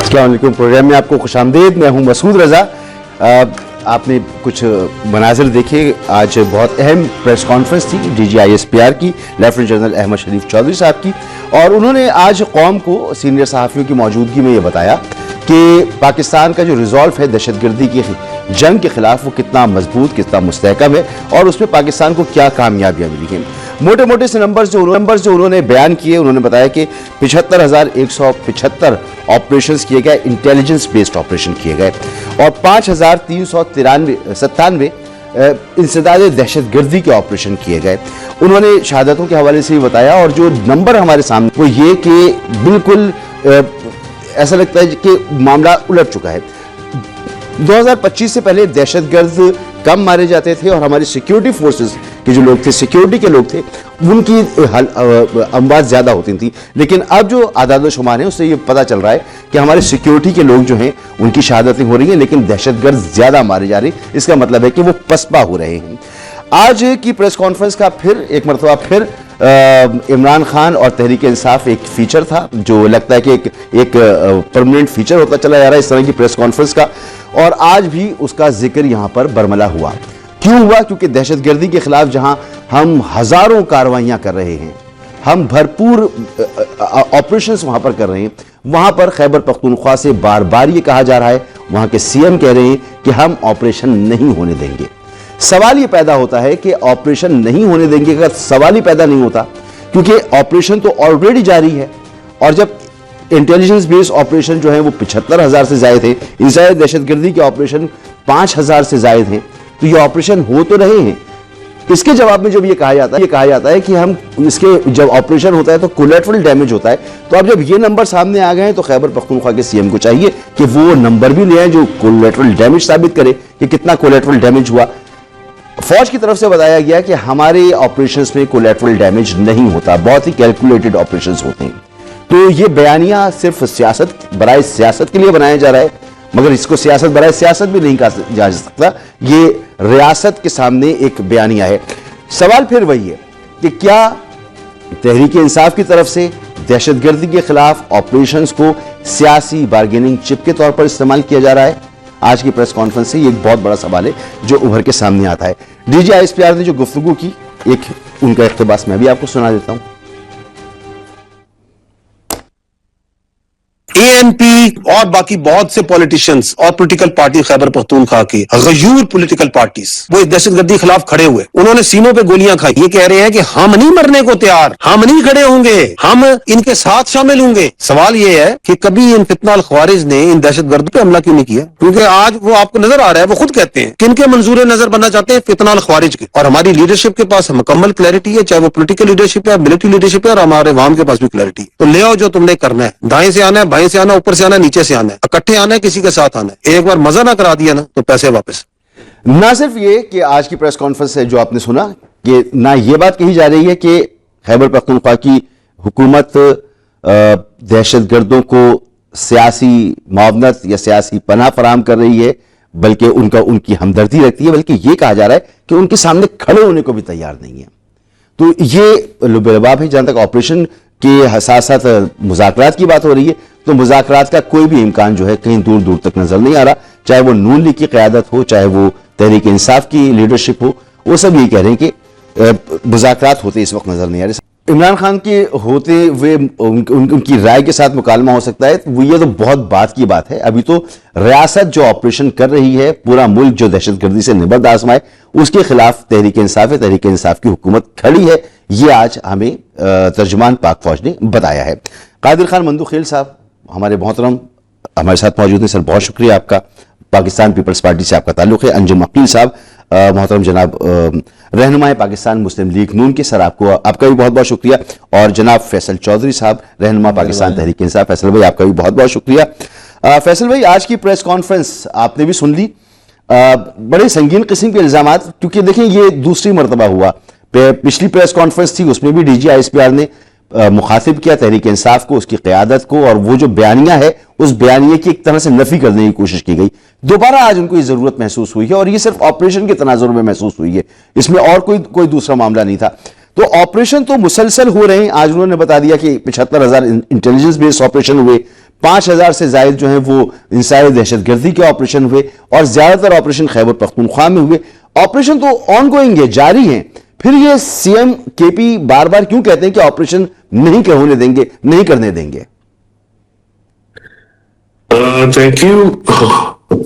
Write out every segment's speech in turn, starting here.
अस्सलाम वालेकुम। प्रोग्राम में आपको खुशामदीद। मैं हूं मसूद रज़ा। आपने कुछ मनाजिर देखे। आज बहुत अहम प्रेस कॉन्फ्रेंस थी DGISPR की, लेफ्टिनेंट जनरल अहमद शरीफ चौधरी साहब की, और उन्होंने आज कौम को सीनियर सहाफ़ियों की मौजूदगी में ये बताया कि पाकिस्तान का जो रिजॉल्व है दहशतगर्दी की जंग के खिलाफ वो कितना मजबूत, कितना मुस्तहकम है और उसमें पाकिस्तान को क्या कामयाबियाँ मिली हैं। मोटे मोटे से नंबर्स जो उन्होंने बयान किए, उन्होंने बताया कि 75,175 ऑपरेशंस किए गए, इंटेलिजेंस बेस्ड ऑपरेशन किए गए, और 5,397 इंसदाद दहशतगर्दी के ऑपरेशन किए गए। उन्होंने शहादतों के हवाले से भी बताया, और जो नंबर हमारे सामने वो ये कि बिल्कुल ऐसा लगता है कि मामला उलट चुका है। 2025 से पहले दहशतगर्द कम मारे जाते थे और हमारी सिक्योरिटी फोर्सेस के जो लोग थे, सिक्योरिटी के लोग थे, उनकी अमवात ज़्यादा होती थी। लेकिन अब जो आदाद शुमार है उससे ये पता चल रहा है कि हमारे सिक्योरिटी के लोग जो हैं उनकी शहादतें हो रही हैं, लेकिन दहशतगर्द ज़्यादा मारे जा रहे हैं। इसका मतलब है कि वो पसपा हो रहे हैं। आज की प्रेस कॉन्फ्रेंस का फिर एक मरतबा फिर इमरान खान और तहरीक इंसाफ एक फीचर था, जो लगता है कि एक परमानेंट फीचर होता चला जा रहा है इस तरह की प्रेस कॉन्फ्रेंस का, और आज भी उसका जिक्र यहां पर बरमला हुआ। क्यों हुआ? क्योंकि दहशतगर्दी के खिलाफ जहां हम हजारों कार्रवाइयां कर रहे हैं, हम भरपूर ऑपरेशंस वहां पर कर रहे हैं, वहां पर खैबर पख्तूनख्वा से बार बार ये कहा जा रहा है, वहां के CM कह रहे हैं कि हम ऑपरेशन नहीं होने देंगे। सवाल ये पैदा होता है कि ऑपरेशन नहीं होने देंगे का सवाल ही पैदा नहीं होता, क्योंकि ऑपरेशन तो ऑलरेडी जारी है, और जब इंटेलिजेंस बेस्ड ऑपरेशन जो है वो 75,000 से ज्यादा थे, इंसाइड दहशतगर्दी के ऑपरेशन 5,000 से ज्यादा हैं, तो ये ऑपरेशन हो तो रहे हैं। इसके जवाब में जब ये कहा जाता है कि हम इसके जब ऑपरेशन होता है तो कोलैटरल डैमेज होता है, तो अब जब ये नंबर सामने आ गए हैं तो खैबर पख्तूनख्वा के CM को चाहिए कि वो नंबर भी ले आए जो कोलैटरल डैमेज साबित करे कि कितना कोलैटरल डैमेज हुआ। फौज की तरफ से बताया गया कि हमारे ऑपरेशंस में कोलैटरल डैमेज नहीं होता, बहुत ही कैलकुलेटेड ऑपरेशंस होते हैं। तो ये बयानिया सिर्फ सियासत बराए सियासत के लिए बनाया जा रहा है, मगर इसको सियासत बराए सियासत भी नहीं कहा जा सकता। ये रियासत के सामने एक बयानिया है। सवाल फिर वही है कि क्या तहरीक इंसाफ की तरफ से दहशतगर्दी के खिलाफ ऑपरेशंस को सियासी बार्गेनिंग चिप के तौर पर इस्तेमाल किया जा रहा है? आज की प्रेस कॉन्फ्रेंस से ये एक बहुत बड़ा सवाल है जो उभर के सामने आता है। DGISPR ने जो गुफ्तगू की, एक उनका इख्तिबास मैं भी आपको सुना देता हूं। ANP और बाकी बहुत से पॉलिटिशियंस और पॉलिटिकल पार्टी खैबर पख्तूनख्वा की गयूर पॉलिटिकल पार्टीज वो दहशतगर्दी के खिलाफ खड़े हुए, उन्होंने सीनों पे गोलियां खाई। ये कह रहे हैं कि हम नहीं मरने को तैयार, हम नहीं खड़े होंगे, हम इनके साथ शामिल होंगे। सवाल ये है कि कभी इन फितना अल ख्वारिज ने इन दहशतगर्द पे हमला क्यों नहीं किया? क्योंकि आज वो आपको नजर आ रहा है, वो खुद कहते हैं कि इनके मंजूर नजर बनना चाहते हैं फितना अल ख्वारिज के, और हमारी लीडरशिप के पास मुकम्मल क्लैरिटी है, चाहे वो पोलिटिकल लीडरशिप है, मिलिट्री लीडरशिप है, और हमारे अवाम के पास भी क्लैरिटी है। तो ले आओ जो तुमने करना है, दाएं से आना है, बाएं से आना है, ऊपर से आना है, नीचे से आना है, इकट्ठे आना है, किसी के साथ आना है। एक बार मजा ना करा दिया ना तो पैसे वापस। ना सिर्फ ये कि आज की प्रेस कॉन्फ्रेंस है जो आपने सुना कि ना ये बात कही जा रही है कि खैबर पख्तूनख्वा की हुकूमत दहशतगर्दों को सियासी मुआवनत या सियासी पनाह फराहम कर रही है, बल्कि उनकी हमदर्दी रखती है, बल्कि ये कहा जा रहा है कि उनके सामने खड़े होने को भी तैयार नहीं है। तो ये लुबलबाब है। जहां तक ऑपरेशन के साथ साथ मुज़ाकरात की बात हो रही है, तो मुज़ाकरात का कोई भी इम्कान जो है कहीं दूर दूर तक नजर नहीं आ रहा, चाहे वो नून लीग की क़यादत हो, चाहे वो तहरीक इंसाफ की लीडरशिप हो, वो सब यही कह रहे हैं कि मुज़ाकरात होते इस वक्त नजर नहीं आ रहे। इमरान खान के होते हुए उनकी राय के साथ मुकालमा हो सकता है, वो ये तो बहुत बात की बात है। अभी तो रियासत जो ऑपरेशन कर रही है, पूरा मुल्क जो दहशतगर्दी से निबर्द आजमाए, उसके खिलाफ तहरीक इंसाफ है, तहरीक इंसाफ की हुकूमत खड़ी है। ये आज हमें तर्जुमान पाक फौज ने बताया है। कादिर खान मंदूखेल साहब हमारे मोहतरम हमारे साथ मौजूद हैं। सर बहुत शुक्रिया आपका। पाकिस्तान पीपल्स पार्टी से आपका ताल्लुक है। अंजुम अकील साहब मोहतरम जनाब रहनुमाए पाकिस्तान मुस्लिम लीग नून के, सर आपका भी बहुत बहुत शुक्रिया। और जनाब फैसल चौधरी साहब रहनुमा पाकिस्तान तहरीक इंसाफ, फैसल भाई आपका भी बहुत बहुत शुक्रिया। फैसल भाई, आज की प्रेस कॉन्फ्रेंस आपने भी सुन ली, बड़े संगीन किस्म के इल्जामात, क्योंकि देखें ये दूसरी मरतबा हुआ। पिछली प्रेस कॉन्फ्रेंस थी उसमें भी DGISPR ने मुखातिब किया तहरीक इंसाफ को, उसकी क़यादत को, और वो जो बयानिया है उस बयानिए की एक तरह से नफी करने की कोशिश की गई। दोबारा आज उनको ये जरूरत महसूस हुई है, और ये सिर्फ ऑपरेशन के तनाजुर में महसूस हुई है, इसमें और कोई दूसरा मामला नहीं था। तो ऑपरेशन तो मुसलसल हो रहे हैं। आज उन्होंने बता दिया कि 75,000 इंटेलिजेंस बेस्ड ऑपरेशन हुए, 5,000 سے زائد جو ہیں وہ انسداد دہشت گردی کے آپریشن ہوئے اور زیادہ تر آپریشن خیبر پختونخوا میں ہوئے. آپریشن تو آن گوئنگ ہے, جاری ہیں, پھر یہ سی ایم کے پی بار بار کیوں کہتے ہیں کہ آپریشن نہیں ہونے دیں گے, نہیں کرنے دیں گے؟ Thank you.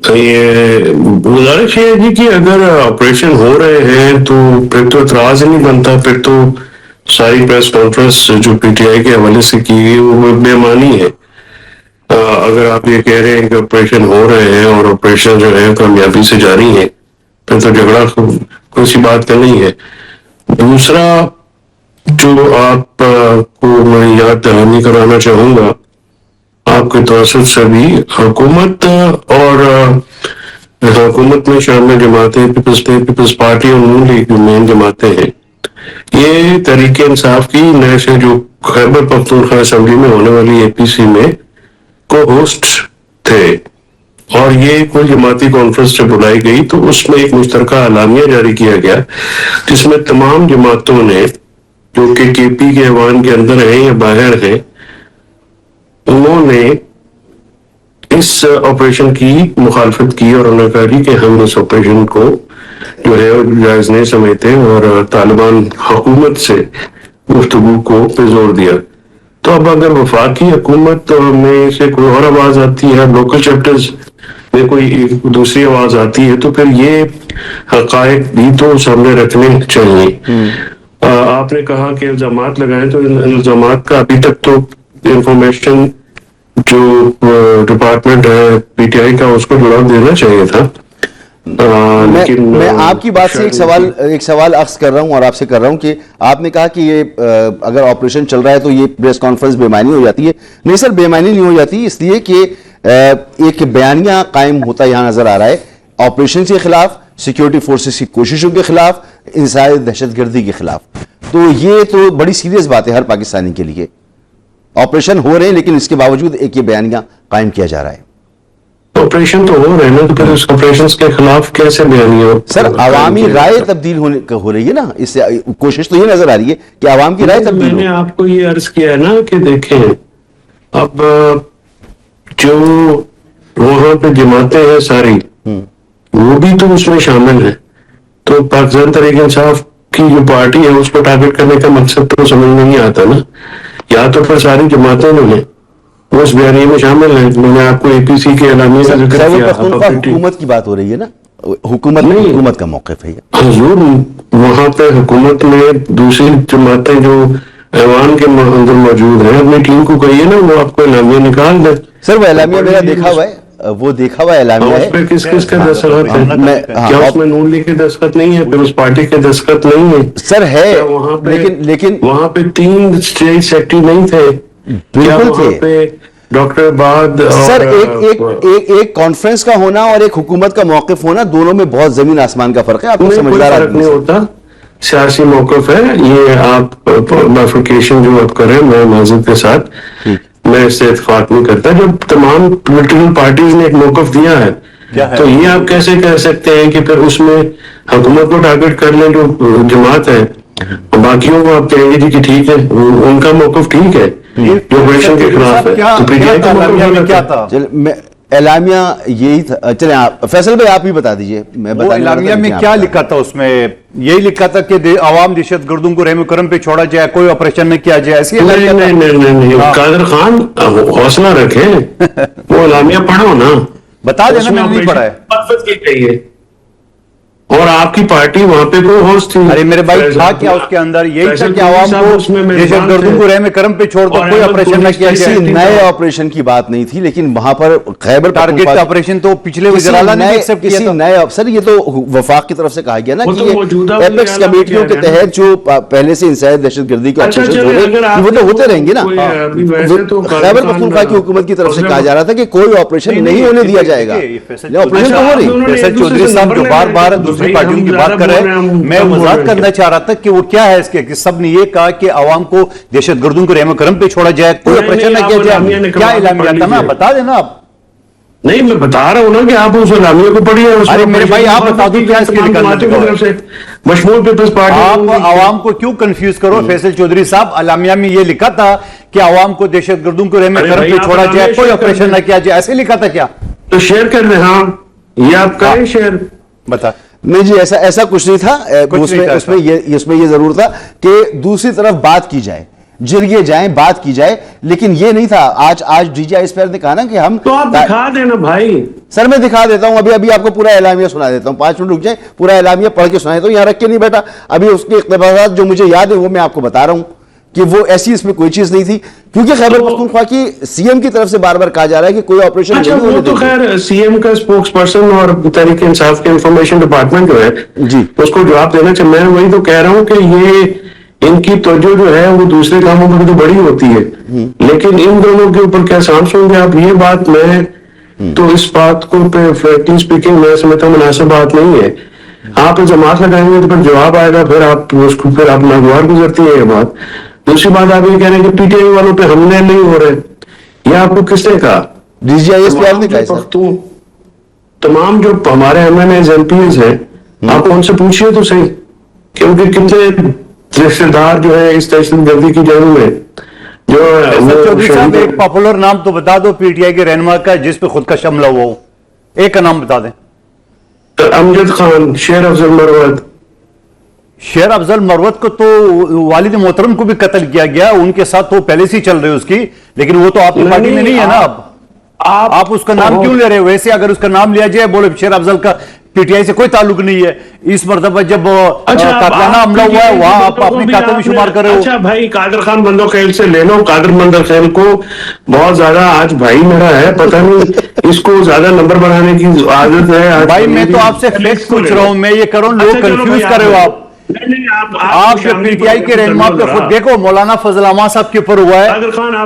یہ گزارش یہ ہے جی کہ اگر آپریشن ہو رہے ہیں تو پھر تو اعتراض ہی نہیں بنتا, پھر تو ساری پریس کانفرنس جو پی ٹی آئی کے حوالے سے کی گئی وہ بے معنی ہے. اگر آپ یہ کہہ رہے ہیں کہ آپریشن ہو رہے ہیں اور آپریشن جو ہے کامیابی سے جاری ہے, پھر تو جھگڑا کوئی سی بات کا نہیں ہے. دوسرا جو آپ کو میں یاد دہانی کرانا چاہوں گا آپ کے توسط سے بھی, حکومت اور حکومت میں شامل جماعتیں, پیپلز پارٹی اور نون لیگ جو مین جماعتیں ہیں, یہ تحریک انصاف کی نئے سے جو خیبر پختونخوا اسمبلی میں ہونے والی اے پی سی میں کو ہوسٹ تھے, اور یہ کوئی جماعتی کانفرنس سے بلائی گئی تو اس میں ایک مشترکہ اعلامیہ جاری کیا گیا جس میں تمام جماعتوں نے جو کہ کے پی کے ایوان کے اندر ہیں یا باہر ہیں, انہوں نے اس آپریشن کی مخالفت کی اور انہوں نے کہا جی کہ ہم اس آپریشن کو جو ہے جائز نہیں سمجھتے, اور طالبان حکومت سے گفتگو کو پہ زور دیا. تو اب اگر وفاقی حکومت میں سے کوئی اور آواز آتی ہے, لوکل چیپٹرز میں کوئی دوسری آواز آتی ہے, تو پھر یہ حقائق بھی تو سامنے رکھنے چاہیے. آپ نے کہا کہ الزامات لگائیں, تو الزامات کا ابھی تک تو انفارمیشن جو ڈپارٹمنٹ ہے پی ٹی آئی کا اس کو جواب دینا چاہیے تھا. میں آپ کی بات سے ایک سوال عکس کر رہا ہوں اور آپ سے کر رہا ہوں کہ آپ نے کہا کہ یہ اگر آپریشن چل رہا ہے تو یہ پریس کانفرنس بے معنی ہو جاتی ہے. نہیں سر, بے معنی نہیں ہو جاتی, اس لیے کہ ایک بیانیہ قائم ہوتا یہاں نظر آ رہا ہے آپریشن کے خلاف, سیکیورٹی فورسز کی کوششوں کے خلاف, انسداد دہشت گردی کے خلاف. تو یہ تو بڑی سیریس بات ہے ہر پاکستانی کے لیے. آپریشن ہو رہے ہیں لیکن اس کے باوجود ایک یہ بیانیہ قائم کیا جا رہا ہے. آپریشن تو ہو رہے ہیں نا, تو پھر اس آپریشنز کے خلاف کیسے بیانیہ ہو؟ سر, عوامی رائے تبدیل ہو رہی ہے نا, اس سے کوشش تو یہ نظر آ رہی ہے کہ عوام کی رائے تبدیل ہو. میں نے آپ کو یہ عرض کیا ہے نا کہ دیکھیں اب جو وہاں پہ جماعتیں ہیں ساری وہ بھی تو اس میں شامل ہیں, تو پاکستان تحریک انصاف کی جو پارٹی ہے اس کو ٹارگٹ کرنے کا مقصد تو سمجھ میں نہیں آتا نا. یا تو پھر ساری جماعتیں جو ہیں وہ اس بیانیے میں شامل ہیں. میں نے آپ کو اے پی سی کے اعلامیے کا ذکر کیا. حکومت کی بات ہو رہی ہے نا, حکومت کا موقف ہے. حضور وہاں پہ حکومت میں دوسری جماعتیں جو ایوان کے اندر موجود ہیں, اپنی ٹیم کو کہیے نا وہ آپ کو اعلامیہ نکال دیں. سر وہ اعلامیہ میرا دیکھا ہوا ہے, وہ دیکھا ہوا اعلامیہ ہے. اس پہ کس کس کا دستخط ہے؟ کیا اس میں نون لیگ کے دستخط نہیں ہے, پھر اس پارٹی کے دستخط نہیں ہے؟ سر ہے, لیکن وہاں پہ 3 اسٹیٹ سیکرٹری نہیں تھے. بالکل تھے ڈاکٹر عباد. سر ایک کانفرنس کا ہونا اور ایک حکومت کا موقف ہونا, دونوں میں بہت زمین آسمان کا فرق ہے. آپ کو سمجھدار فرق نہیں ہوتا, سیاسی موقف ہے یہ. آپ بائفرکیشن جو آپ کریں میں معذرت کے ساتھ میں اس سے اتفاق نہیں کرتا. جب تمام پولیٹیکل پارٹیز نے ایک موقف دیا ہے تو یہ آپ کیسے کہہ سکتے ہیں کہ پھر اس میں حکومت کو ٹارگٹ کر لیں جو جماعت ہے, باقیوں کو آپ کہیں گے جی کہ ٹھیک ہے ان کا موقف ٹھیک ہے جو آپریشن کے خلاف ہے. اعلامیہ یہی تھا. چلیں فیصل بھائی آپ ہی بتا دیجئے. وہ اعلامیہ میں کیا لکھا تھا؟ اس میں یہی لکھا تھا کہ عوام دہشت گردوں کو رحم کرم پہ چھوڑا جائے, کوئی آپریشن نہیں کیا جائے. ایسی نہیں, قادر خان حوصلہ رکھیں, وہ اعلامیہ پڑھو نا, بتا دینا میں نے نہیں پڑھا ہے. اور آپ کی پارٹی وہاں پہ کوئی ہوسٹ تھی. ارے میرے بھائی تھا کیا اس کے اندر؟ یہی تھا کہ عوام کو دہشت گردوں کو رحم کرم پہ چھوڑ دو, کوئی آپریشن نہ کیا جائے. کسی نئے آپریشن کی بات نہیں تھی, لیکن وہاں پر خیبر ٹارگٹ آپریشن تو پچھلے وزیر اعلیٰ نے ایکسپٹ کیا تھا. نئے سر یہ تو وفاق کی طرف سے کہا گیا نا کہ یہ ایپیکس کمیٹیوں کے تحت جو پہلے سے انسداد دہشت گردی کے آپریشن ہو رہے وہ تو ہوتے رہیں گے نا. خیبر پختونخوا کی حکومت کی طرف سے کہا جا رہا تھا کہ کوئی آپریشن نہیں ہونے دیا جائے گا. آپریشن تو ہو رہی. فیصل چودھری صاحب جو بار بار دوسری پارٹیوں کی بات کر رہے ہیں, میں وضاحت کرنا چاہ رہا تھا کہ وہ کیا ہے اس کے, کہ سب نے یہ کہا کہ عوام کو دہشت گردوں کو رحم کرم پہ چھوڑا جائے, کوئی آپریشن نہ کیا جائے. کیا اعلامیہ تھا نا, بتا دینا آپ. نہیں میں بتا رہا ہوں نا کہ آپ اس اعلامیہ کو پڑھیے. ارے میرے بھائی آپ بتا دو کیا اس کے مشمول پیپلز پارٹی. آپ عوام کو کیوں کنفیوز کرو؟ فیصل چودھری صاحب اعلامیہ میں یہ لکھا تھا کہ عوام کو دہشت گردوں کو رحم کرم پہ چھوڑا جائے, کوئی آپریشن نہ کیا جائے, ایسے لکھا تھا کیا؟ تو شیئر کر دیں. ہاں یہ آپ کریں شیئر. بتا. نہیں جی ایسا کچھ نہیں تھا. اس میں یہ ضرور تھا کہ دوسری طرف بات کی جائے, جرگے جائیں, بات کی جائے, لیکن یہ نہیں تھا. آج ڈی جی آئی اسپیئر نے کہا نا کہ ہم تو آپ دکھا دینا بھائی. سر میں دکھا دیتا ہوں, ابھی آپ کو پورا اعلامیہ سنا دیتا ہوں, 5 منٹ رک جائیں, پورا اعلامیہ پڑھ کے سنا دیتا ہوں. یہاں رکھ کے نہیں بیٹھا, ابھی اس کے اقتباسات جو مجھے یاد ہے وہ میں آپ کو بتا رہا ہوں کہ وہ ایسی اس میں کوئی چیز نہیں تھی, کیونکہ خیبر پختونخوا کی سی ایم کی طرف سے بار بار کہا جا رہا ہے کہ کوئی آپریشن اچھا وہ تو خیر سی ایم کا اسپوکس پرسن اور تحریک انصاف کے انفارمیشن ڈپارٹمنٹ جو ہے جی اس کو جواب دینا چاہیے. میں وہی تو کہہ رہا ہوں کہ یہ ان کی توجہ جو ہے وہ دوسرے کاموں پر تو بڑی ہوتی ہے, لیکن ان دونوں کے اوپر کیا سانس ہوں گے آپ؟ یہ بات میں تو اس بات کو فریکٹلی اسپیکنگ میں سمجھتا ہوں مناسب بات نہیں ہے. آپ الزامات لگائیں گے تو پھر جواب آئے گا, پھر آپ اس کو پھر آپ ناگوار گزرتی ہے یہ بات. دوسری بات آپ یہ کہہ رہے ہیں کہ پی ٹی آئی والوں پہ حملے نہیں ہو رہے, یہ آپ کو کس نے کہا؟ D G I S P R نے کہا. تمام جو ہمارے MNAs MPAs ہیں آپ ان سے پوچھئے تو صحیح کہ ان کے کتنے رشتے دار جو ہے اس دہشت گردی کی جنگ میں جو چودھری صاحب ایک پاپولر نام تو بتا دو پی ٹی آئی کے رہنما کا جس پہ خود کا حملہ ہوا ہو, ایک کا نام بتا دیں. امجد خان, شیر افضل مروت. شیر افضل مروت کو تو والد محترم کو بھی قتل کیا گیا, ان کے ساتھ تو پہلے سے چل رہے اس کی, لیکن وہ تو آپ کی پارٹی میں نہیں ہے نا. آپ اس کا نام کیوں لے رہے ہو؟ ویسے اگر اس کا نام لیا جائے بولے شیر افضل کا پی ٹی آئی سے کوئی تعلق نہیں ہے, اس مرتبہ جب قاتلانہ حملہ ہوا ہے وہاں آپ اپنی کھاتے میں شمار کر رہے ہو. اچھا بھائی قادر خان بندو خیل سے لے لو, قادر بندو خیل کو بہت زیادہ آج بھائی میرا ہے, پتہ نہیں اس کو زیادہ نمبر بڑھانے کی عادت ہے. بھائی میں تو آپ سے فیکٹ پوچھ رہا ہوں, میں یہ کر رہا ہوں لوگ کنفیوز کر رہے ہو آپ. آپ پی ٹی آئی کے رہنما پہ خود دیکھو, مولانا فضل امان صاحب کے اوپر ہوا ہے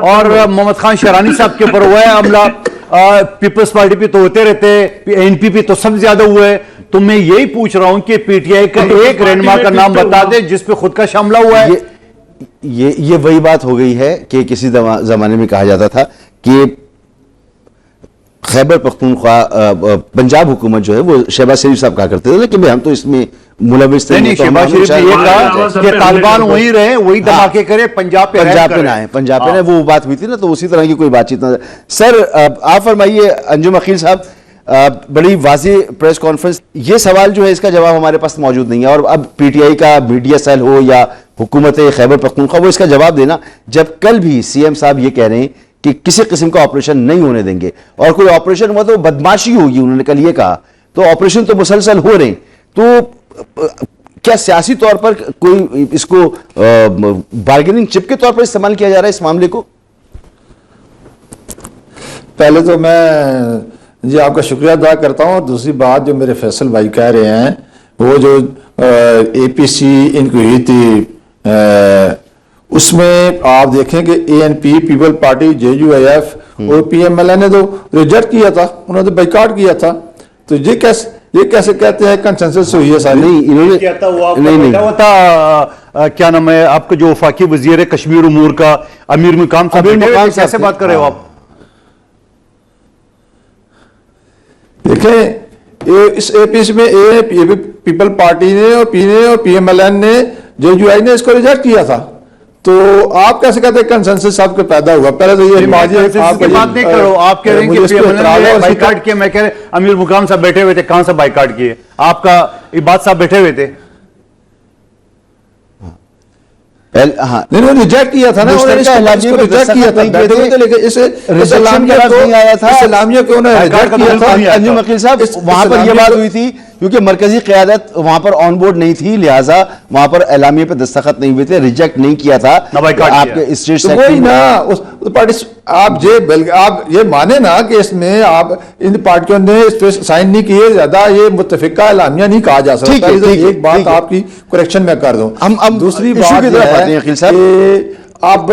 اور محمد خان شیرانی صاحب کے اوپر ہوا ہے حملہ. پیپلز پارٹی پہ تو ہوتے رہتے, این پی پہ تو سب زیادہ ہوا ہے. تو میں یہی پوچھ رہا ہوں کہ پی ٹی آئی کا ایک رہنما کا نام بتا دے جس پہ خود کا حملہ ہوا ہے. یہ وہی بات ہو گئی ہے کہ کسی زمانے میں کہا جاتا تھا کہ خیبر پختونخوا پنجاب حکومت جو ہے وہ شہباز شریف صاحب کہا کرتے تھے کہ بھئی ہم تو اس میں ملوث تھے. نہیں, شہباز شریف نے یہ کہا کہ طالبان وہی رہے, وہی دھماکے کرے, پنجاب پہ نہ آئے. پنجاب پہ نہ, وہ بات ہوئی تھی نا, تو اسی طرح کی کوئی بات چیت نہ. سر آپ فرمائیے, انجم عقیل صاحب, بڑی واضح پریس کانفرنس, یہ سوال جو ہے اس کا جواب ہمارے پاس موجود نہیں ہے, اور اب پی ٹی آئی کا میڈیا سیل ہو یا حکومت خیبر پختونخوا وہ اس کا جواب دینا, جب کل بھی سی ایم صاحب یہ کہہ رہے ہیں کہ کسی قسم کا آپریشن نہیں ہونے دیں گے, اور کوئی آپریشن ہوا تو بدماشی ہوگی, انہوں نے کل یہ کہا. تو آپریشن تو مسلسل ہو رہے ہیں, تو کیا سیاسی طور پر کوئی اس کو بارگیننگ چپ کے طور پر استعمال کیا جا رہا ہے اس معاملے کو؟ پہلے تو میں جی آپ کا شکریہ ادا کرتا ہوں, اور دوسری بات جو میرے فیصل بھائی کہہ رہے ہیں وہ جو اے پی سی ان کی ہوئی تھی, اس میں آپ دیکھیں کہ A N P, People Party, J U I F اور پی ایم ایل اے نے تو ریجیکٹ کیا تھا, انہوں نے بائیکاٹ کیا تھا. تو یہ کیسے کہتے ہیں کنسنسس سے ہوئی ہے ساری؟ نہیں, انہوں نے بیٹا ہوتا کیا نام ہے آپ کا جو وفاقی وزیر ہے کشمیر امور کا امیر مقام صاحب, کیسے بات کر رہے ہو آپ؟ دیکھیں اس اے پی سی میں پیپل پارٹی نے اور پی ایم ایل این نے, جے یو آئی نے اس کو ریجیکٹ کیا تھا. تو آپ کیسے کہتے ہیں کنسنسس سب کو پیدا ہوا؟ پہلے تو یہ بات نہیں کرو, آپ کہہ رہے ہیں کہ پی ایم ایل این نے بائیکاٹ کیا, میں کہہ رہے امیر مقام صاحب بیٹھے ہوئے تھے, کہاں سے بائیکاٹ کیے؟ آپ کا عباد صاحب بیٹھے ہوئے تھے. نہیں ریجیکٹ کیا تھا نا, انجم عقیل صاحب وہاں پر یہ بات ہوئی تھی کیونکہ مرکزی قیادت وہاں پر آن بورڈ نہیں تھی, لہٰذا وہاں پر اعلامیے پہ دستخط نہیں ہوئے تھے, ریجیکٹ نہیں کیا تھا آپ کے اسٹیٹ سیکٹری. آپ یہ مانے نا کہ اس میں آپ ان پارٹیوں نے اس پہ سائن نہیں کیے, زیادہ یہ متفقہ اعلامیہ نہیں کہا جا سکتا. ایک بات آپ کی کریکشن میں کر دوں. دوسری بات اب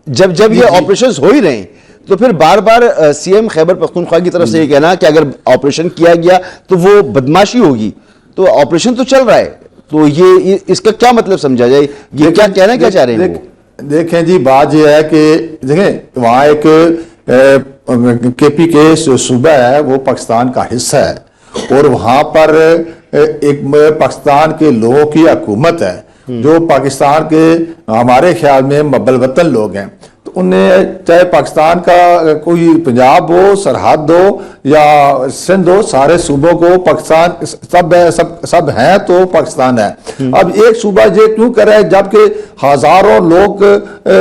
جب یہ آپریشنز ہو ہی رہے ہیں تو پھر بار بار سی ایم خیبر پختونخوا کی طرف سے یہ کہنا کہ اگر آپریشن کیا گیا تو وہ بدماشی ہوگی. تو آپریشن تو چل رہا ہے, تو یہ اس کا کیا مطلب سمجھا جائے, یہ کیا کہنا کیا چاہ رہے ہیں؟ دیکھیں جی بات یہ ہے کہ دیکھیں وہاں ایک KPK जो सूबा है वो पाकिस्तान का हिस्सा है और वहाँ पर एक पाकिस्तान के लोगों की हुकूमत है जो पाकिस्तान के हमारे ख्याल में मबलवतन लोग हैं, तो उन्हें चाहे पाकिस्तान का कोई पंजाब हो, सरहद हो या सिंध हो, सारे सूबों को पाकिस्तान सब हैं तो पाकिस्तान है। अब एक सूबा ये क्यों कर रहा है जबकि हजारों लोग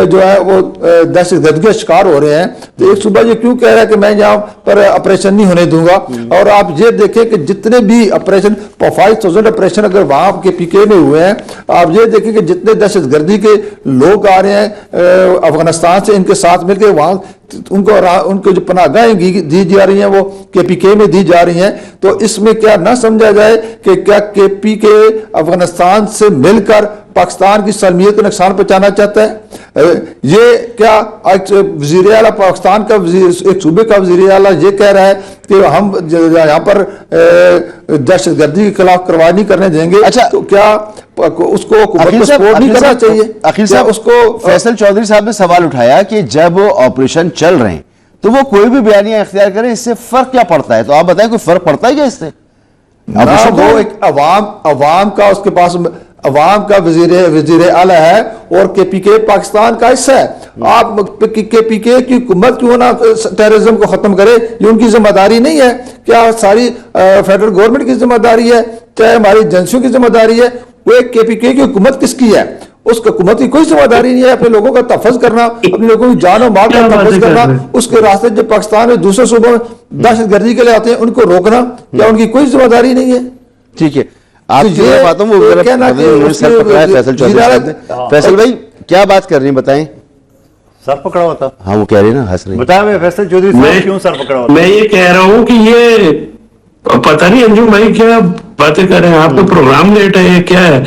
जो है वो दहशतगर्दी का शिकार हो रहे हैं, तो एक सूबा ये क्यों कह रहा है कि मैं यहाँ पर ऑपरेशन नहीं होने दूंगा। और आप ये देखें कि जितने भी ऑपरेशन 5000 ऑपरेशन अगर वहां के PK में हुए हैं, आप ये देखें कि जितने दहशतगर्दी के लोग आ रहे हैं अफगानिस्तान से, इनके साथ मिलकर वहां उनको जो पनाहगाहें दी जा रही हैं वो KPK में दी जा रही हैं। तो इसमें क्या ना समझा जाए कि क्या KPK अफगानिस्तान से मिलकर पाकिस्तान की सलामियत को नुकसान पहुंचाना चाहता है। ये क्या वज़ीर आला पाकिस्तान का एक सूबे का वज़ीर आला ये कह रहा है कि हम यहाँ पर दहशतगर्दी के खिलाफ कार्रवाई नहीं करने देंगे। अच्छा, तो क्या उसको हुकूमत को सपोर्ट नहीं करना चाहिए? अखिल साहब, उसको फैसल चौधरी साहब ने सवाल उठाया कि जब ऑपरेशन चल रहे हैं तो वो कोई भी बयानियां इख्तियार करें, इससे फर्क क्या पड़ता है? तो आप बताएं, कोई फर्क पड़ता है क्या इससे? वो एक अवाम का उसके पास अवाम का वजीर आला है और KPK पाकिस्तान का हिस्सा है। आप KPK की हुकूमत क्यों ना टेररिज्म को खत्म करे, ये उनकी जिम्मेदारी नहीं है क्या? सारी फेडरल गवर्नमेंट की जिम्मेदारी है, चाहे हमारी एजेंसियों की जिम्मेदारी है। वो एक KPK की हुकूमत किसकी है? उस हुकूमत की कोई जिम्मेदारी नहीं है अपने लोगों का तहफ़्फ़ुज़ करना, अपने लोगों की जान और माल का तहफ़्फ़ुज़ करना। उसके रास्ते जब पाकिस्तान में दूसरे सूबों में दहशतगर्दी के लिए आते हैं उनको रोकना, क्या उनकी कोई जिम्मेदारी नहीं है? ठीक है, आपकी बातों में फैसल चौधरी साहब ने। फैसल भाई क्या बात कर रही हैं, बताएं। सर पकड़ा हुआ था। हाँ, वो कह रही है ना, हंस रही है। बताया फैसल चौधरी साहब क्यों सर पकड़ा हुआ था? मैं ये कह रहा हूँ कि ये पता नहीं अंजुम भाई क्या बातें कर रहे हैं, आपका प्रोग्राम लेट है, ये क्या है,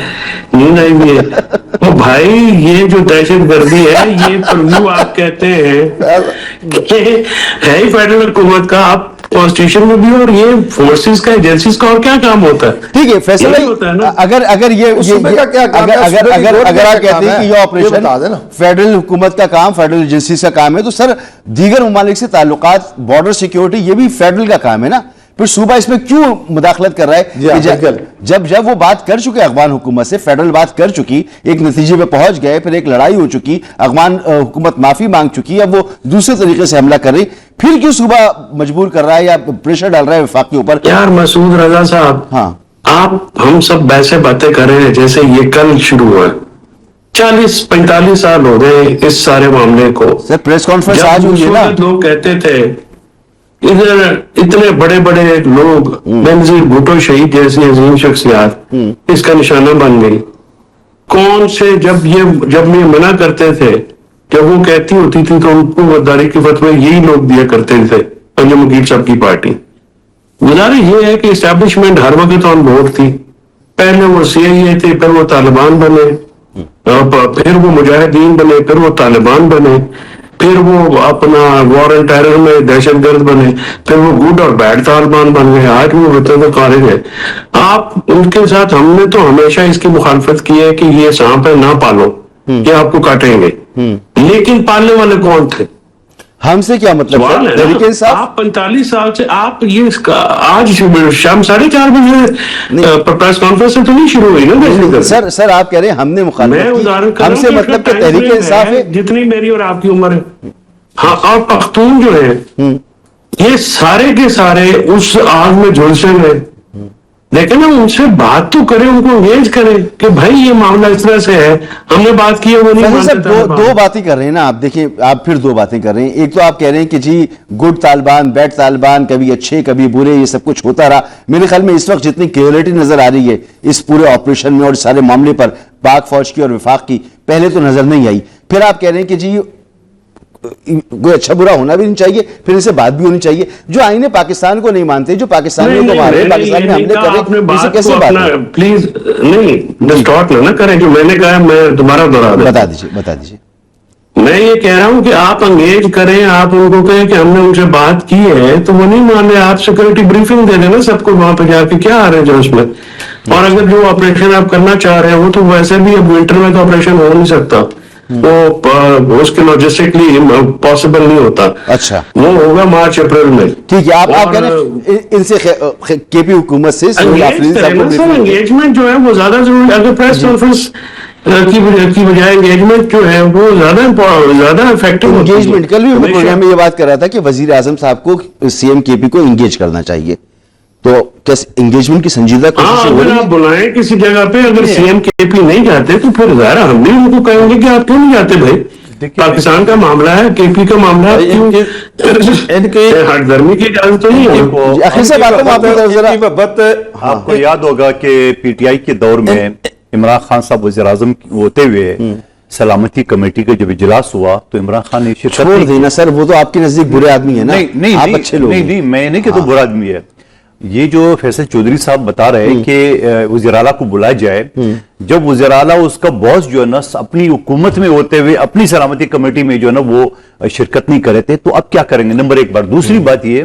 नींद आई हुई है? तो भाई ये जो दहशतगर्दी है, ये प्रिव्यू आप कहते हैं कि है ही फेडरल हुकूमत का, आप कॉन्स्टिट्यूशन में भी, और ये फोर्सेस का, एजेंसीज का और क्या काम होता है? ठीक है फैसल भाई, अगर ये अगर आप कहते हैं कि ये ऑपरेशन फेडरल हुकूमत का काम, फेडरल एजेंसी का काम है, तो सर दीगर ममालिक से ताल्लुकात, बॉर्डर सिक्योरिटी, ये भी फेडरल का काम है ना, फिर सूबा इसमें क्यों मुदाखलत कर रहा है? जब वो बात कर चुके अफगान हुकूमत से, फेडरल बात कर चुकी, एक नतीजे पे पहुंच गए, फिर एक लड़ाई हो चुकी, अफगान हुकूमत माफी मांग चुकी, अब वो दूसरे तरीके से हमला कर रही, फिर क्यों सूबा मजबूर कर रहा है या प्रेशर डाल रहा है वफाक के ऊपर? यार मसूद रजा साहब, हाँ, आप हम सब वैसे बातें कर रहे हैं जैसे ये कल शुरू हुआ। 40-45 साल हो गए इस सारे मामले को। सर प्रेस कॉन्फ्रेंस आज हुई है ना, लोग कहते थे इधर इतने बड़े बड़े लोग, बेनजीर भुट्टो शहीद जैसी अजीम शख्सियत इसका निशाना बन गई। कौन से जब ये मना करते थे, जब वो कहती होती थी तो उनको गद्दारी के फतवे यही लोग दिया करते थे, अंजुम मुकीब साहब की पार्टी। गुजारिश ये है कि एस्टैब्लिशमेंट हर वक्त ऑन बोर्ड थी। पहले वो CIA थे, फिर वो तालिबान बने, फिर वो मुजाहिदीन बने, फिर वो तालिबान बने, फिर वो अपना वॉर एंड टेरर में दहशतगर्द बने, फिर वो गुड और बैड तालिबान बन गए, आज वो वतन खारिज है। आप उनके साथ, हमने तो हमेशा इसकी मुखालफत की है कि ये सांप है ना पालो, ये आपको काटेंगे, लेकिन पालने वाले कौन थे? हमसे क्या मतलब? आप 45 साल से आप ये आज शाम 4:30 बजे प्रेस कॉन्फ्रेंस से तो नहीं शुरू हुई ना? सर आप कह रहे हैं हमने मुखालिफत, हमसे मतलब कि तहरीक इंसाफ है, जितनी मेरी और आपकी उम्र है। हाँ, और पख्तून जो है ये सारे के सारे उस आग में झुलसे गए, लेकिन हम उनसे बात तो करें, उनको एंगेज करें कि भाई ये मामला इस तरह से है, हमने बात की है, वो नहीं मानते। दो बातें कर रहे हैं ना आप, देखिए आप फिर दो बातें कर रहे हैं। एक तो आप कह रहे हैं कि जी गुड तालिबान, बैड तालिबान, कभी अच्छे कभी बुरे, ये सब कुछ होता रहा। मेरे ख्याल में इस वक्त जितनी क्लियरिटी नजर आ रही है इस पूरे ऑपरेशन में और सारे मामले पर, पाक फौज की और विफाक की, पहले तो नजर नहीं आई। फिर आप कह रहे हैं कि जी कोई अच्छा बुरा होना भी नहीं चाहिए, फिर इसे बात भी होनी चाहिए। जो आईने पाकिस्तान को नहीं मानते, जो पाकिस्तान को मारे, पाकिस्तान में हमले करे, इसे कैसे बात है? प्लीज नहीं डिस्टॉर्ट ना करें, जो मैंने कहा मैं दोबारा दोहरा दूं। बता दीजिए। मैं ये कह रहा हूं कि आप एंगेज करें, आप उनको कहें कि हमने उनसे बात की है, तो वो नहीं मान रहे, आप सिक्योरिटी ब्रीफिंग दे देना सबको वहां पे जाके, क्या आ रहे हैं जो उसमें। और अगर जो ऑपरेशन आप करना चाह रहे हो तो वैसे भी अब विंटर में तो ऑपरेशन हो नहीं सकता, वो उसके लॉजिस्टिकली पॉसिबल नहीं होता। अच्छा, वो होगा मार्च अप्रैल में। ठीक है, आप कह रहे हैं इनसे केपी हुकूमत से एंगेजमेंट जो है वो ज्यादा जरूरी है। अगर प्रेस कॉन्फ्रेंस की बजाय एंगेजमेंट जो है वो ज्यादा इफेक्टिव एंगेजमेंट। कल भी मैं प्रोग्राम में ये बात कर रहा था कि वजीर आजम साहब को सीएम केपी को एंगेज करना चाहिए, तो क्या एंगेजमेंट की संजीदा कोशिश हो अगर रही आप है? बुलाएं किसी जगह पे, अगर सीएम केपी नहीं जाते तो फिर ज़ाहिर है हम भी उनको कहेंगे कि आप क्यों नहीं जाते भाई, पाकिस्तान का मामला है, केपी का मामला है, इनके हटधर्मी की इजाजत तो नहीं है। आखिर से बात आपकी तरफ जरा। आपको याद होगा कि पीटीआई के दौर में इमरान खान साहब वज़ीर आज़म होते हुए सलामती कमेटी का जब इजलास हुआ तो इमरान खान ने शिरकत छोड़ देना सर, वो तो आपके नजदीक बुरे आदमी है ना। नहीं, आप अच्छे लोग नहीं, मैं नहीं कहता बुरा आदमी है। ये जो फैसल चौधरी साहब बता रहे हैं कि वज़ीर आला को बुलाया जाए, जब वज़ीर आला उसका बॉस जो है ना अपनी हुकूमत में होते हुए अपनी सलामती कमेटी में जो है ना वो शिरकत नहीं करे थे, तो अब क्या करेंगे? नंबर एक बात। दूसरी बात ये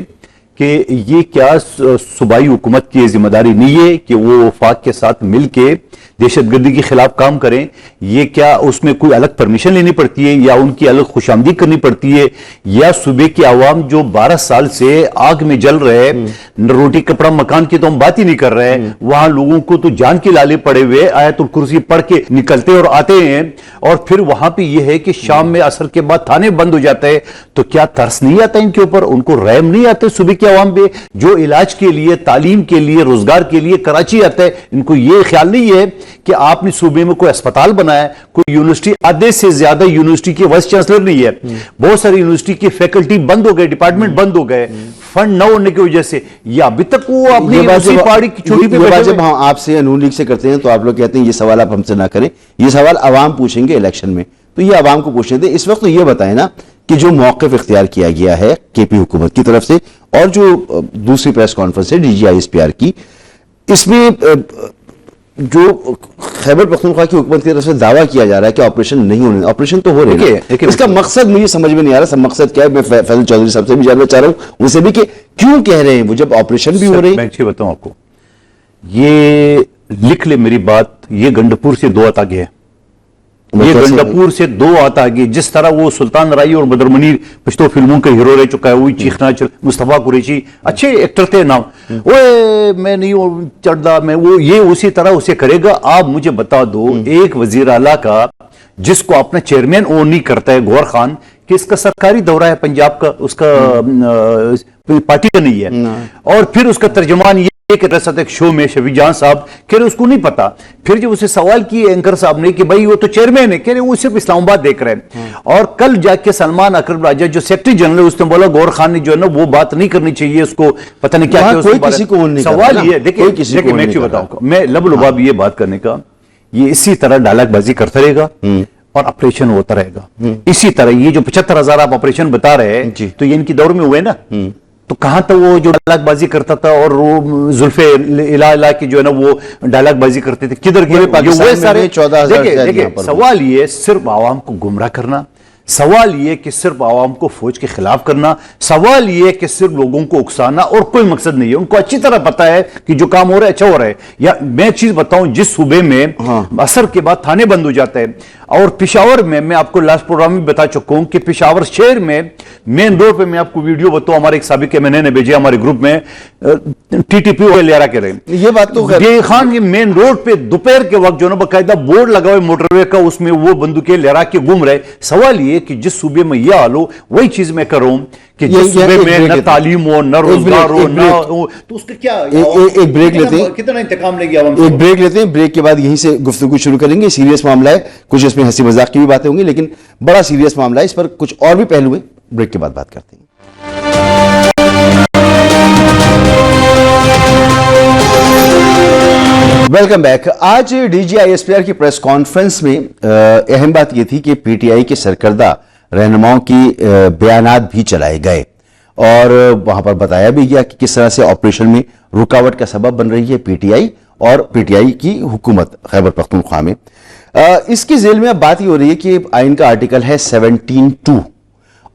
कि ये क्या सूबाई हुकूमत की जिम्मेदारी नहीं है कि वो वफाक के साथ मिलके दहशतगर्दी के खिलाफ काम करें? ये क्या उसमें कोई अलग परमिशन लेनी पड़ती है या उनकी अलग खुशामदी करनी पड़ती है? या सूबे की आवाम जो 12 साल से आग में जल रहे हैं, रोटी कपड़ा मकान की तो हम बात ही नहीं कर रहे हैं, वहां लोगों को तो जान के लाले पड़े हुए आयतुल कुर्सी पढ़ के निकलते और आते हैं, और फिर वहां पे ये है कि शाम में असर के बाद थाने बंद हो जाते हैं। तो क्या तरस नहीं आता इनके ऊपर? उनको रहम नहीं आते सूबे की आवाम पे जो इलाज के लिए, तालीम के लिए, रोजगार के लिए कराची आते हैं? इनको ये ख्याल नहीं है कि आपने सूबे में कोई अस्पताल बनाया, कोई यूनिवर्सिटी, आधे से ज्यादा यूनिवर्सिटी के वाइस चांसलर नहीं है, बहुत सारी यूनिवर्सिटी की फैकल्टी बंद हो गए, डिपार्टमेंट बंद हो गए फंड न होने की वजह से, या अभी तक वो अपनी पार्टी की छोटी पे बैठे। जब हम आपसे नून लीग से करते हैं तो आप लोग कहते हैं ये सवाल आप हमसे ना करें, ये सवाल अवाम पूछेंगे इलेक्शन में, तो ये अवाम को पूछने दें। इस वक्त तो ये बताएं ना कि जो मौक़िफ़ इख्तियार किया गया है केपी हुकूमत की तरफ से और जो दूसरी प्रेस कॉन्फ्रेंस है DGISPR की, इसमें जो खैबर पख्तूनख्वा की हुकूमत की तरफ से दावा किया जा रहा है कि ऑपरेशन नहीं होने, ऑपरेशन तो हो रहे हैं, इसका मकसद मुझे समझ में नहीं आ रहा। सब मकसद क्या है? मैं फैसल चौधरी साहब से भी जानना चाह रहा हूं, उनसे भी, कि क्यों कह रहे हैं वो जब ऑपरेशन भी हो रहे हैं? मैं अच्छी बताऊं आपको, ये लिख ले मेरी बात, ये गंडपुर से 2 आता गया है, ये गंडापुर से 2 आता आगे। जिस तरह वो सुल्तान राई और बदर मुनीर पश्तो फिल्मों के हीरो रह चुका है, वही चीखना चल, मुस्तफा कुरैशी अच्छे एक्टर थे नाम, ओए मैं नहीं चढ़दा, मैं वो, ये उसी तरह उसे करेगा। आप मुझे बता दो एक वजीर आला का जिसको अपना चेयरमैन ओन नहीं करता है गौहर खान, कि इसका सरकारी दौरा है पंजाब का, उसका पार्टी का नहीं है, और फिर उसका तर्जमान एक रसद एक शो में शफी जान साहब कह रहे उसको नहीं पता। फिर जब उसे सवाल किए एंकर साहब ने कि भाई वो तो चेयरमैन है, कह रहे वो सिर्फ इस्लामाबाद देख रहे हैं। और कल जाके सलमान अकरम राजा जो सेक्रेटरी जनरल, उसने बोला गौहर खान ने जो है ना वो बात नहीं करनी चाहिए, उसको पता नहीं क्या कोई किसी को नहीं। सवाल ये देखिए मैं क्यों बताऊंगा, मैं लबलुबाब ये बात करने का, ये इसी तरह डायलॉगबाजी करता रहेगा और ऑपरेशन होता रहेगा इसी तरह। ये जो 75,000 आप ऑपरेशन बता रहे हैं, तो ये इनकी दौर में हुए ना, तो कहां तक वो जो डायलॉगबाजी करता था और वो जुल्फे इला की जो है ना वो डायलॉगबाजी करते थे, किधर गिरे पाकिस्तान सारे 14,000। देखिए सवाल ये सिर्फ आवाम को गुमराह करना, सवाल ये कि सिर्फ आवाम को फौज के खिलाफ करना, सवाल ये कि सिर्फ लोगों को उकसाना, और कोई मकसद नहीं है। उनको अच्छी तरह पता है कि जो काम हो रहा है अच्छा हो रहा है। या मैं एक चीज बताऊं, जिस सूबे में असर के बाद थाने बंद हो जाते हैं, और पिशावर में मैं आपको लास्ट प्रोग्राम में बता चुका हूं कि पिशावर शहर में मेन रोड पे, मैं आपको वीडियो बताऊं, हमारे एक साबिक एमएनए ने भेजे हमारे ग्रुप में, TTP लिया के रहे, ये बात तो खान के मेन रोड पे दोपहर के वक्त जो ना बाकायदा बोर्ड लगा हुआ मोटरवे का, उसमें वो बंदूकें लहरा के घूम रहे। सवाल ये कि जिस सूबे में यह हाल हो, वही चीज मैं कर रहा हूं कि जिस सूबे में न तालीम हो, न रोजगार हो, न हो, तो उसका क्या? एक ब्रेक लेते हैं, कितना इंतकाम लेंगे आवाम? एक ब्रेक लेते हैं, ब्रेक के बाद यहीं से गुफ्तगू शुरू करेंगे। सीरियस मामला है, कुछ इसमें हंसी मजाक की भी बातें होंगी, लेकिन बड़ा सीरियस मामला है, इस पर कुछ और भी पहलू है। ब्रेक के बाद बात करते हैं। Welcome back. आज DGISPR की प्रेस कॉन्फ्रेंस में अहम बात यह थी कि PTI के सरकर्दा रहनुमाओं की बयानात भी चलाए गए, और वहां पर बताया भी गया कि किस तरह से ऑपरेशन में रुकावट का सबब बन रही है PTI और PTI की हुकूमत खैबर पख्तूनख्वा में। इसकी जेल में अब बात ये हो रही है कि आइन का आर्टिकल है 17(2),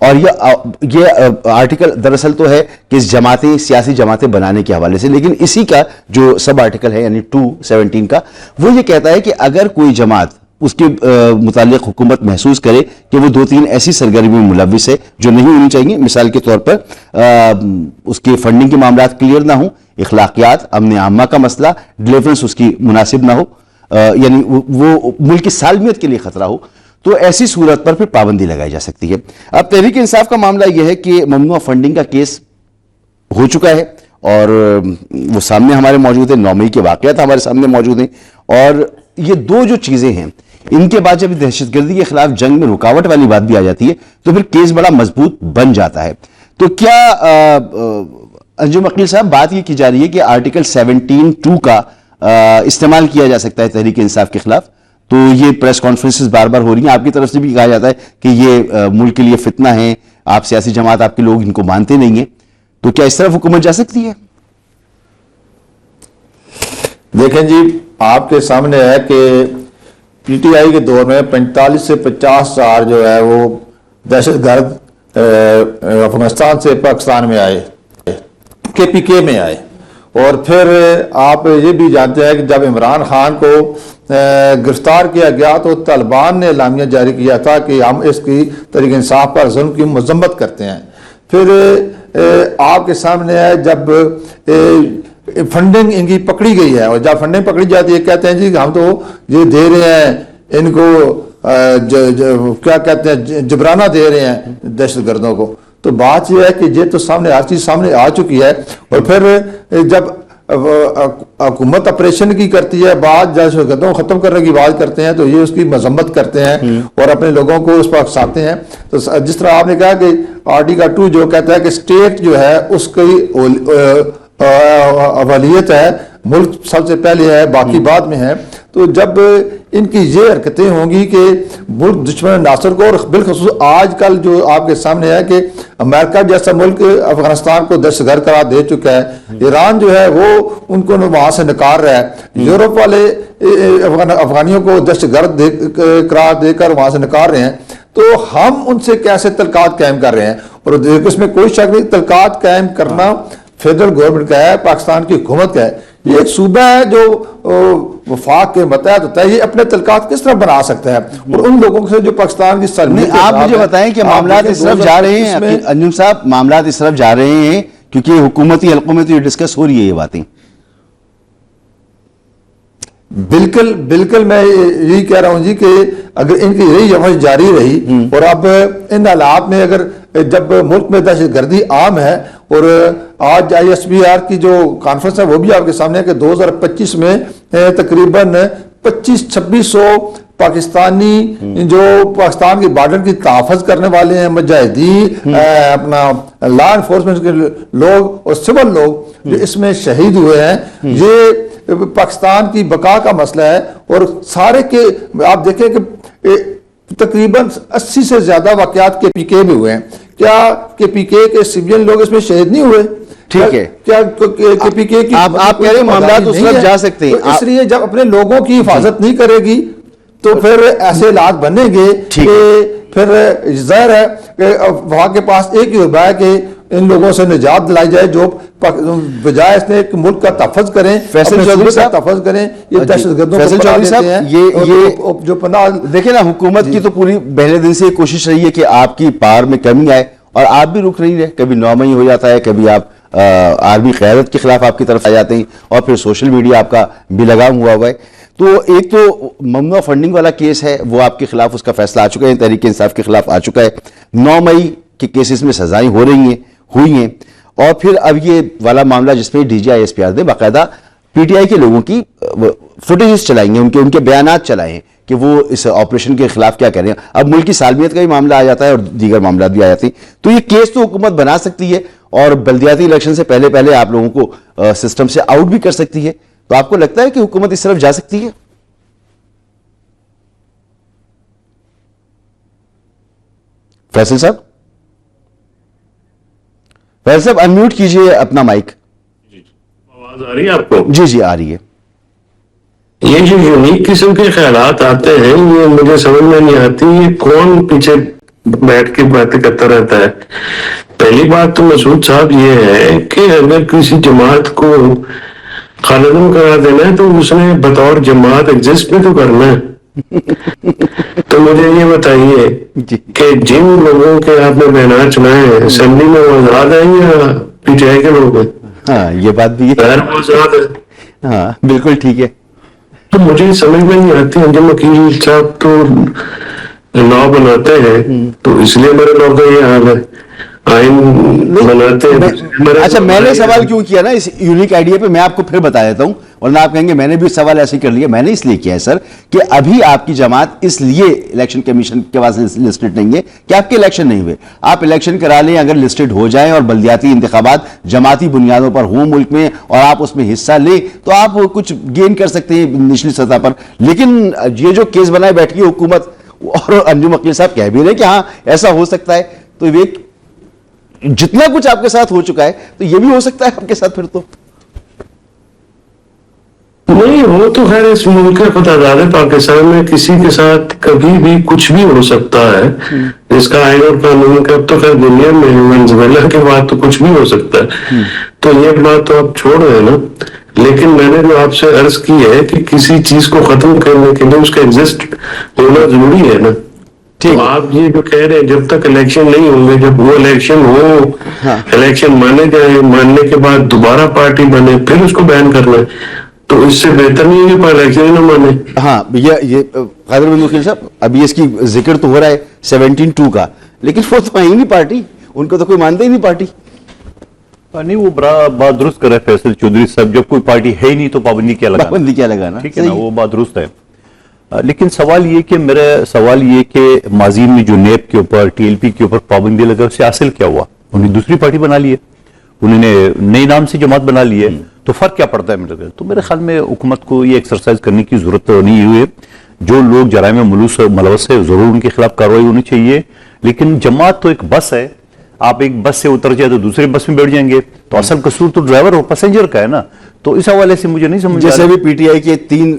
और ये आर्टिकल दरअसल तो है कि जमातें, सियासी जमातें बनाने के हवाले से, लेकिन इसी का जो सब आर्टिकल है यानी 217 का, वो ये कहता है कि अगर कोई जमात اس کے متعلق حکومت محسوس کرے کہ وہ 2-3 ایسی سرگرمی میں ملوث ہے جو نہیں ہونی چاہیے. مثال کے طور پر اس کے فنڈنگ کے معاملات کلیئر نہ ہوں, اخلاقیات, امن عامہ کا مسئلہ, ڈیلیورنس اس کی مناسب نہ ہو, یعنی وہ ملک کی سالمیت کے لیے خطرہ ہو, تو ایسی صورت پر پھر پابندی لگائی جا سکتی ہے. اب تحریک انصاف کا معاملہ یہ ہے کہ ممنوع فنڈنگ کا کیس ہو چکا ہے اور وہ سامنے ہمارے موجود ہیں, 9 مئی کے واقعات ہمارے سامنے موجود ہیں, اور یہ دو جو چیزیں ہیں ان کے بعد جب دہشت گردی کے خلاف جنگ میں رکاوٹ والی بات بھی آ جاتی ہے تو پھر کیس بڑا مضبوط بن جاتا ہے. تو کیا انجم عقیل صاحب بات یہ کی جا رہی ہے کہ آرٹیکل 17(2) کا استعمال کیا جا سکتا ہے تحریک انصاف کے خلاف؟ تو یہ پریس کانفرنسز بار بار ہو رہی ہیں, آپ کی طرف سے بھی کہا جاتا ہے کہ یہ ملک کے لیے فتنہ ہے, آپ سیاسی جماعت آپ کے لوگ ان کو مانتے نہیں ہیں, تو کیا اس طرف حکومت جا سکتی ہے؟ دیکھیں جی, آپ کے سامنے ہے کہ پی ٹی آئی کے دور میں 45 سے 50 ہزار جو ہے وہ دہشت گرد افغانستان سے پاکستان میں آئے, کے پی کے میں آئے, اور پھر آپ یہ بھی جانتے ہیں کہ جب عمران خان کو گرفتار کیا گیا تو طالبان نے اعلامیہ جاری کیا تھا کہ ہم اس کی تحریک انصاف پر ظلم کی مذمت کرتے ہیں. پھر آپ کے سامنے ہے جب فنڈنگ ان کی پکڑی گئی ہے, اور جب فنڈنگ پکڑی جاتی ہے کہتے ہیں جی کہ ہم تو یہ دے رہے ہیں ان کو کیا کہتے ہیں جبرانہ دے رہے ہیں دہشت گردوں کو. تو بات یہ ہے کہ یہ تو سامنے ہر چیز سامنے آ چکی ہے, اور پھر جب حکومت آپریشن کی کرتی ہے, بعد دہشت گردوں کو ختم کرنے کی بات کرتے ہیں تو یہ اس کی مذمت کرتے ہیں اور اپنے لوگوں کو اس پر اکساتے ہیں. تو جس طرح آپ نے کہا کہ آرٹیکل 2 جو کہتا ہے کہ اسٹیٹ جو ہے اس کی اولیت ہے, ملک سب سے پہلے ہے, باقی بعد میں ہے. تو جب ان کی یہ حرکتیں ہوں گی کہ ملک دشمن ناصر کو, اور بالخصوص آج کل جو آپ کے سامنے ہے کہ امریکہ جیسا ملک افغانستان کو دہشت گرد قرار دے چکا ہے, ایران جو ہے وہ ان کو وہاں سے نکال رہا ہے, یورپ والے افغانیوں کو دہشت گرد قرار دے کر وہاں سے نکال رہے ہیں, تو ہم ان سے کیسے تعلقات قائم کر رہے ہیں؟ اور اس میں کوئی شک نہیں, تعلقات قائم کرنا فیڈرل گورنمنٹ کا ہے, پاکستان کی حکومت کا ہے. یہ ایک صوبہ ہے جو وفاق کے متحد ہوتا ہے, یہ اپنے تعلقات کس طرح بنا سکتا ہے, اور ان لوگوں سے جو پاکستان کی سرمایہ. آپ مجھے بتائیں کہ معاملات اس طرف جا رہے ہیں انجم صاحب, معاملات اس طرف جا رہے ہیں کیونکہ حکومتی حلقوں میں تو یہ ڈسکس ہو رہی ہے یہ باتیں. بالکل میں یہی کہہ رہا ہوں جی کہ اگر ان کی یہی روش جاری رہی, اور اب ان حالات میں اگر جب ملک میں دہشت گردی عام ہے, اور آج ISPR کی جو کانفرنس ہے وہ بھی آپ کے سامنے ہے کہ 2025 میں تقریباً 2500-2600 پاکستانی جو پاکستان کی بارڈر کی تحفظ کرنے والے ہیں, مجاہدین, اپنا لا انفورسمنٹ کے لوگ اور سول لوگ جو اس میں شہید ہوئے ہیں, یہ پاکستان کی بقا کا مسئلہ ہے. اور سارے کے آپ دیکھیں کہ تقریباً 80 سے زیادہ واقعات کے پی کے میں ہوئے ہیں. کیا کے پی کے سویلین لوگ اس میں شہید نہیں ہوئے؟ ٹھیک ہے, کیا کے پی کے کی آپ کہہ رہے ہیں معاملات اس طرف جا سکتے ہیں, اس لیے جب اپنے لوگوں کی حفاظت نہیں کرے گی تو پھر ایسے حالات بنیں گے کہ پھر ظاہر ہے کہ وہاں کے پاس ایک ہی ہوتا ہے کہ ان لوگوں سے نجات دلائی جائے جو بجائے اس نے ایک ملک کا تحفظ کریں, فیصل چودھری صاحب تحفظ کریں. یہ دہشت گردوں فیصل چودھری صاحب, یہ جو پناہ دیکھیں نا, حکومت کی تو پوری پہلے دن سے کوشش رہی ہے کہ آپ کی پار میں کمی آئے, اور آپ بھی رک نہیں رہے. کبھی 9 مئی ہو جاتا ہے, کبھی آپ آرمی قیادت کے خلاف آپ کی طرف آ جاتے ہیں, اور پھر سوشل میڈیا آپ کا بھی لگام ہوا ہے. تو ایک تو ممنوع فنڈنگ والا کیس ہے, وہ آپ کے خلاف اس کا فیصلہ آ چکا ہے, تحریک انصاف کے خلاف آ چکا ہے. 9 مئی کے کیسز میں سزائیں ہوئی ہیں, اور پھر اب یہ والا معاملہ جس میں DG ISPR نے باقاعدہ PTI کے لوگوں کی فوٹیجز چلائیں گے, ان کے بیانات چلائے ہیں کہ وہ اس آپریشن کے خلاف کیا کہہ رہے ہیں. اب ملک کی سالمیت کا بھی معاملہ آ جاتا ہے اور دیگر معاملات بھی آ جاتے ہیں. تو یہ کیس تو حکومت بنا سکتی ہے, اور بلدیاتی الیکشن سے پہلے آپ لوگوں کو سسٹم سے آؤٹ بھی کر سکتی ہے. تو آپ کو لگتا ہے کہ حکومت اس طرف جا سکتی ہے؟ فیصل صاحب انمیوٹ کیجئے اپنا مائک. آواز آ رہی ہے آپ کو؟ جی آ رہی ہے. یہ جو یونیک قسم کے خیالات آتے ہیں یہ مجھے سمجھ میں نہیں آتی, یہ کون پیچھے بیٹھ کے باتیں کرتا رہتا ہے. پہلی بات تو مسعود صاحب یہ ہے کہ اگر کسی جماعت کو خالدم کرا دینا ہے تو اس نے بطور جماعت ایگزسٹ بھی تو کرنا ہے. तो मुझे ये बताइए कि जिन लोगों के आपने बैनर चलाए हैं असेंबली में वो आजाद है या पीटीआई के लोग हैं? हाँ, ये बात भी है। खैर वो आजाद है। हाँ बिल्कुल ठीक है। तो मुझे समझ में नहीं आती है, जब वकील साहब तो लॉ बनाते हैं तो इसलिए मेरे लॉ का ये हाल है, आइन बनाते हैं। अच्छा, मैंने सवाल क्यों किया ना इस यूनिक आइडिया पे, मैं आपको फिर बता देता हूं, वरना आप कहेंगे मैंने भी सवाल ऐसे कर लिया। मैंने इसलिए किया है सर कि अभी आपकी जमात इसलिए इलेक्शन कमीशन के पास लिस्टेड नहीं है कि आपके इलेक्शन नहीं हुए। आप इलेक्शन करा लें, अगर लिस्टेड हो जाएं और बल्दियाती इंतखाबात जमाती बुनियादों पर हों मुल्क में और आप उसमें हिस्सा लें तो आप कुछ गेन कर सकते हैं निचली सतह पर। लेकिन ये जो केस बनाए बैठी है हुकूमत, और अंजुम अकील साहब कह भी रहे कि हाँ ऐसा हो सकता है, तो ये जितना कुछ आपके साथ हो चुका है तो ये भी हो सकता है आपके साथ फिर तो। नहीं, वो तो खैर इस मुल्क का खुदादाद है, पाकिस्तान में किसी के साथ कभी भी कुछ भी हो सकता है। इसका आइन और कानून का तो खैर दुनिया में वेनेजुएला के बाद तो कुछ भी हो सकता है, तो ये बात तो आप छोड़ रहे हैं ना। लेकिन मैंने जो आपसे अर्ज की है कि किसी चीज को खत्म करने के लिए उसका एग्जिस्ट होना जरूरी है ना। तो आप ये जो कह रहे हैं जब तक इलेक्शन नहीं होंगे, जब वो इलेक्शन हो, इलेक्शन माने जाए, मानने के बाद दोबारा पार्टी बने, फिर उसको बैन करना है, तो इससे बेहतर नहीं है कि इलेक्शन ही ना माने। हाँ, ये कादिर बिन वकील साहब, अभी इसकी जिक्र तो हो रहा है 17-2 का, लेकिन वो तो है ही नहीं पार्टी, उनको तो कोई मानता ही नहीं पार्टी। नहीं, वो बड़ा बात दुरुस्त कर रहे हैं फैसल चौधरी साहब, जब कोई पार्टी है ही नहीं तो पाबंदी क्या लगाना, ठीक है ना, वो बात दुरुस्त है। लेकिन सवाल ये कि मेरा सवाल ये कि माजी में जो नेप के ऊपर, टीएलपी के ऊपर पाबंदी लगा, उससे हासिल क्या हुआ? उन्हें दूसरी पार्टी बना ली है, उन्होंने नए नाम से जमात बना ली है, तो फर्क क्या पड़ता है मेरे? तो मेरे ख्याल में हुकूमत को ये एक्सरसाइज करने की जरूरत नहीं हुई है। जो लोग जराइम में मुलवस है जरूर उनके खिलाफ कार्रवाई होनी चाहिए, लेकिन जमात तो एक बस है, आप एक बस से उतर जाए तो दूसरे बस में बैठ जाएंगे, तो असल कसूर तो ड्राइवर और पैसेंजर का है ना। तो इस हवाले से मुझे नहीं समझ, जैसे अभी पीटीआई के 3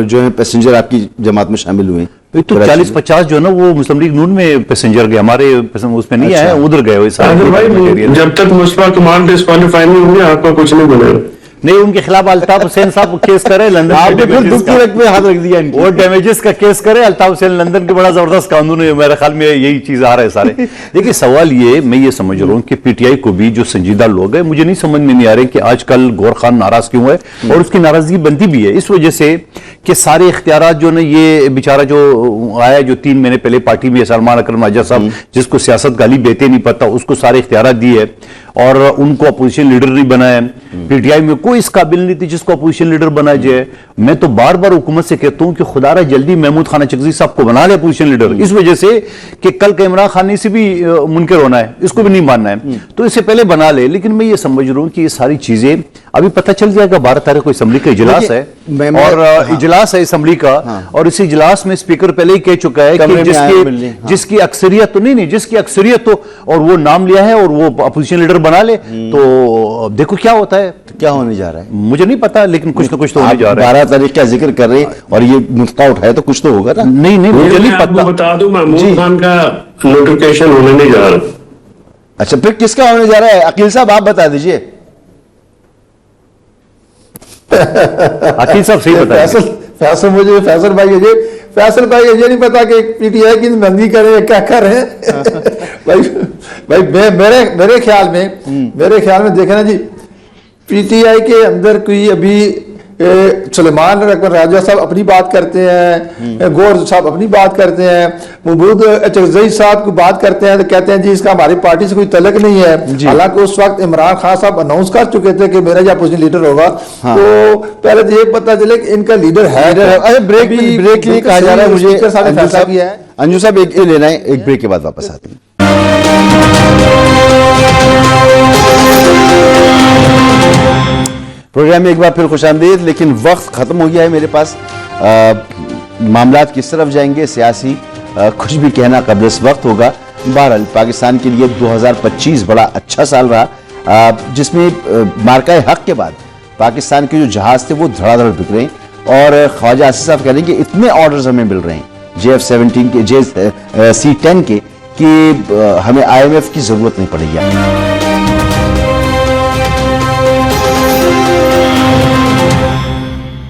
जो है पैसेंजर आपकी जमात में शामिल हुए हैं, तो 40-50 जो है ना वो मुस्लिम लीग नून में पैसेंजर गए, हमारे उसमें नहीं आया, उधर गए। जब तक मुस्तफा कमाल डिस्क्वालीफाई नहीं होंगे आपका कुछ नहीं बनेगा। नहीं, उनके खिलाफ अल्ताफ हुसैन साहब केस करे लंदन, आपने फिर दुख की रख में हाथ रख दिया, वो डैमेजेस का केस करे। अल्ताफ हुसैन लंदन के बड़ा जबरदस्त कानून है, मेरे ख्याल में यही चीज आ रहा है सारे। देखिए सवाल ये, मैं ये समझ रहा हूँ कि पीटीआई को भी जो संजीदा लोग हैं, मुझे नहीं समझ में नहीं आ रहे कि आजकल गौर खान नाराज क्यों है, और उसकी नाराजगी बनती भी है इस वजह से कि सारे इख्तियारात जो ना, ये बेचारा जो आया जो 3 महीने पहले पार्टी में, सलमान अकरम आजा साहब, जिसको सियासत गाली बेते नहीं पता, उसको सारे इख्तियारात दिए और उनको अपोजिशन लीडर नहीं बनाया। पीटीआई में कोई इस काबिल नहीं थी जिसको अपोजिशन लीडर बनाया जाए। मैं तो बार बार हुकूमत से कहता हूं कि खुदारा जल्दी महमूद खान चकजी साहब को बना ले अपोजिशन लीडर, इस वजह से कि कल का इमरान खान से भी मुनकर होना है, इसको भी नहीं मानना है, तो इससे पहले बना ले। लेकिन मैं ये समझ रहा हूं कि ये सारी चीजें अभी पता चल जाएगा। 12 तारीख को असेंबली का इजलास है, और इजलास है असेंबली का, और इस इजलास में स्पीकर पहले ही कह चुका है कि जिसकी अक्सरियत तो नहीं, जिसकी अक्सरियत तो, और वो नाम लिया है और वो अपोजिशन लीडर बना ले, तो देखो क्या होता है। क्या होने जा रहा है मुझे नहीं पता, लेकिन कुछ ना कुछ तो होने जा रहा है। 12 तारीख का जिक्र कर रहे हैं और ये मुद्दा उठाए तो कुछ तो होगा ना। नहीं मुझे नहीं पता। बता दूं, महमूद खान का नोटिफिकेशन होने नहीं जा रहा। अच्छा, फिर किसका होने जा रहा है? अकील साहब आप बता दीजिए। अकील साहब सही बताएं। फैसल मुझे फैसल भाई ये नहीं पता कि पीटीआई की नुमाइंदगी करें क्या कर रहे हैं। भाई मेरे ख्याल में देखें ना जी, पीटीआई के अंदर कोई अभी सुलेमान राजा साहब अपनी बात करते हैं, गौर साहब अपनी बात करते हैं, महमूद चकज़ई साहब की बात करते हैं तो कहते हैं जी इसका हमारी पार्टी से कोई तल्लुक नहीं है। हालांकि उस वक्त इमरान खान साहब अनाउंस कर चुके थे कि मेरा जो अपोजिशन लीडर होगा। हाँ। तो पहले तो ये पता चले कि इनका लीडर है। अरे ब्रेक लिए कहा जा रहा है मुझे, अंजू साहब एक लेना है, एक ब्रेक के बाद वापस आते हैं। प्रोग्राम में एक बार फिर खुशामदीद, लेकिन वक्त खत्म हो गया है मेरे पास। मामलात किस तरफ जाएंगे सियासी, कुछ भी कहना कब्ल इस वक्त होगा। बहरहाल पाकिस्तान के लिए 2025 बड़ा अच्छा साल रहा, जिसमें मार्का हक के बाद पाकिस्तान के जो जहाज थे वो धड़ाधड़ बिक रहे हैं, और ख्वाजा आसिफ साहब कह रहे हैं कि इतने ऑर्डर्स हमें मिल रहे हैं JF-17 के, C-10 के, कि हमें IMF की जरूरत नहीं पड़ेगी।